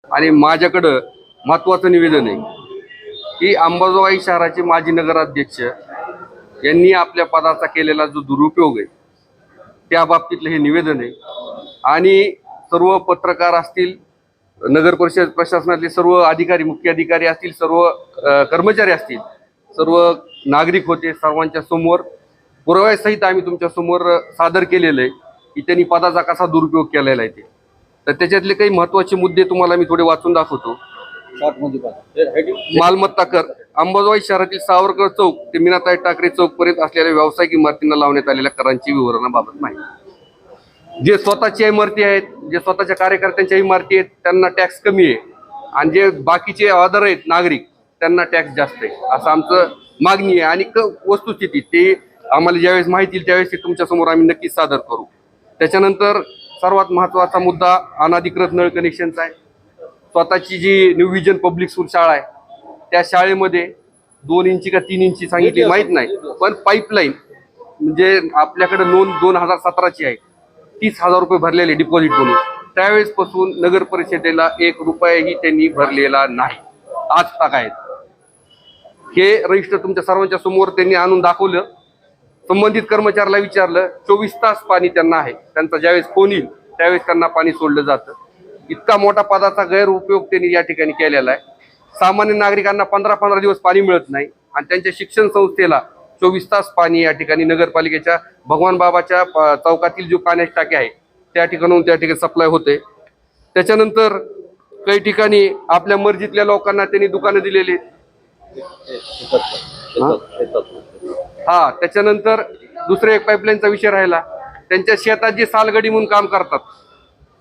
आणि माझ्याकडं महत्त्वाचं निवेदन आहे की अंबाजोगाई शहराचे माजी नगराध्यक्ष यांनी आपल्या पदाचा केलेला जो दुरुपयोग आहे त्या बाबतीतलं हे निवेदन आहे। आणि सर्व पत्रकार असतील, नगर परिषद प्रशासनातले सर्व अधिकारी, मुख्य अधिकारी असतील, सर्व कर्मचारी असतील, सर्व नागरिक होते, सर्वांच्या समोर पुराव्यासहित आम्ही तुमच्या समोर सादर केलेलं आहे की त्यांनी पदाचा कसा दुरुपयोग केलेला आहे ते। तर त्याच्यातले काही महत्त्वाचे मुद्दे तुम्हाला मी थोडे वाचून दाखवतो। मालमत्ता कर अंबाजोगाई शहरातील सावरकर चौक ते मीनाताई ठाकरे चौक पर्यंत असलेल्या व्यावसायिक इमारतींना लावण्यात आलेल्या करांची विवरणाबाबत माहिती। जे स्वतःच्या इमारती आहेत, जे स्वतःच्या कार्यकर्त्यांच्या इमारती आहेत त्यांना टॅक्स कमी आहे आणि जे बाकीचे अदर आहेत नागरिक त्यांना टॅक्स जास्त आहे असं आमचं मागणी आहे। आणि वस्तुस्थिती ते आम्हाला ज्यावेळेस माहिती येईल त्यावेळेस ते तुमच्या समोर आम्ही नक्कीच सादर करू। त्याच्यानंतर सर्वात महत्त्वाचा मुद्दा अनाधिकृत नळ कनेक्शनचा आहे। स्वतःची जी न्यू विजन पब्लिक स्कूल शाळा आहे त्या शाळेमध्ये 2 इंची का 3 इंची सांगितली माहीत नाही, पण पाईपलाईन म्हणजे आपल्याकडे नोंद 2017ची आहे, 30,000 रुपये भरलेले डिपॉझिट म्हणून। त्यावेळेसपासून नगर परिषदेला 1 रुपयाही त्यांनी भरलेला नाही आज तक आहेत। हे रजिस्टर तुमच्या सर्वांच्या समोर त्यांनी आणून दाखवलं। संबंधित कर्मचाऱ्याला विचारलं, 24 तास पाणी त्यांना आहे, त्यांचा ज्यावेळेस फोन येईल त्यावेळेस त्यांना पाणी सोडलं जातं। इतका मोठा पदाचा गैरउपयोग त्यांनी या ठिकाणी केलेला आहे। सामान्य नागरिकांना 15-15 दिवस पाणी मिळत नाही आणि त्यांच्या शिक्षण संस्थेला 24 तास पाणी या ठिकाणी नगरपालिकेच्या भगवान बाबाच्या चौकातील जो पाण्याची टाकी आहे त्या ठिकाणून त्या ठिकाणी सप्लाय होते। त्याच्यानंतर काही ठिकाणी आपल्या मर्जीतल्या लोकांना त्यांनी दुकानं दिलेली आहेत। हा, त्याच्यानंतर दुसरा एक पाईपलाईनचा विषय राहिला। त्यांच्या शेतात जे सालगडी म्हणून काम करतात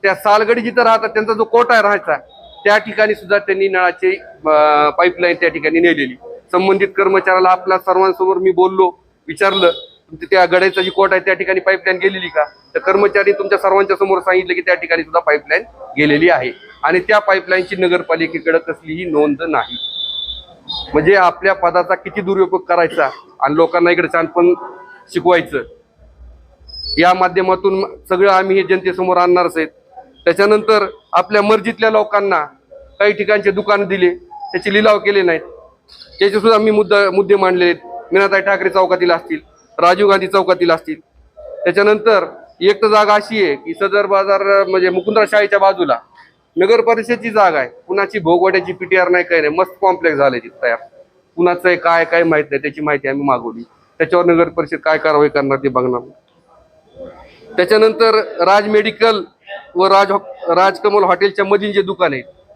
त्या सालगडी जिथं राहतात त्यांचा जो कोटा राहायचा त्या ठिकाणी सुद्धा त्यांनी नळाची पाईपलाईन त्या ठिकाणी नेलेली। संबंधित कर्मचाऱ्याला आपल्या सर्वांसमोर मी बोललो, विचारलं तुमच्या त्या गड्याचा जी कोट आहे त्या ठिकाणी पाईपलाईन गेलेली का, तर कर्मचारी तुमच्या सर्वांच्या समोर सांगितलं की त्या ठिकाणी सुद्धा पाईपलाईन गेलेली आहे आणि त्या पाईपलाईनची नगरपालिकेकडे कसलीही नोंद नाही। म्हणजे आपल्या पदाचा किती दुरुपयोग करायचा आणि लोकांना इकडे छानपण शिकवायचं या माध्यमातून सगळं आम्ही हे जनतेसमोर आणणारच आहेत। त्याच्यानंतर आपल्या मर्जीतल्या लोकांना काही ठिकाणचे दुकानं दिले, त्याचे लिलाव केले नाहीत, त्याचे सुद्धा आम्ही मुद्दे मांडले आहेत। मीनाताई ठाकरे चौकातील असतील, राजीव गांधी चौकातील असतील। त्याच्यानंतर एक तर जागा अशी आहे की सदर बाजार म्हणजे मुकुंदरा शाळेच्या बाजूला नगर परिषदेची जागा आहे, कुणाची भोगवाड्याची PTR नाही, काही नाही, मस्त कॉम्प्लेक्स झाले तिथे तयार। कुणाचं आहे काय माहित नाही, त्याची माहिती आम्ही मागवली, त्याच्यावर नगर परिषद काय कारवाई करणार ते बघणार। त्याच्यानंतर राज मेडिकल व राजकमल हॉटेलच्या मधील जे दुकान आहे